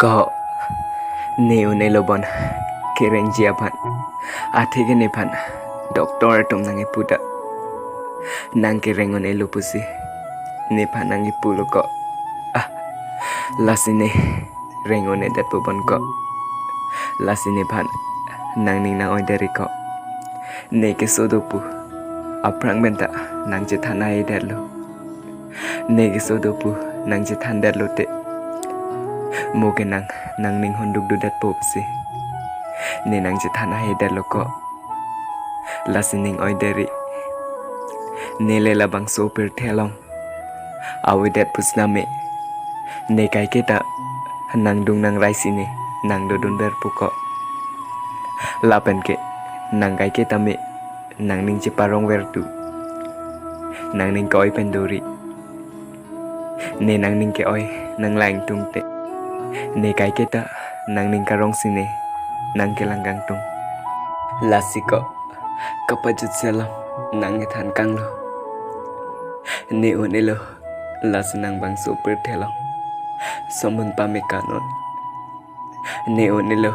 Ko ne lobon kereng jiapan athege nepan doktor atom nangi puda nang kereng one lupusi nepan nangi pulo ko lasine rengone dat bobon ko lasine pan nang ning nang oi dari ko ne ke sodopu aprang benta nang je tanai derlo ne ke sodopu nang je tan derlo te moge nang ning honduk dudat popsi ne nang je tanai derlo ko lasining oi dari ne le labang sopir thelong awi dat pusname ne kai kita nang dung nang raisine nang dodon berpuko lapen ke nang kai kita me nang ning ciparong wertu nang ning koi pendori ne nang ning ke oi nang laing tung te ne kai kita nang ning karong sine nang ke langgang tung lasiko kapajut selam nang ngethan kang lo ne onelo las nang bang super thelong somun pame kanon ne onelo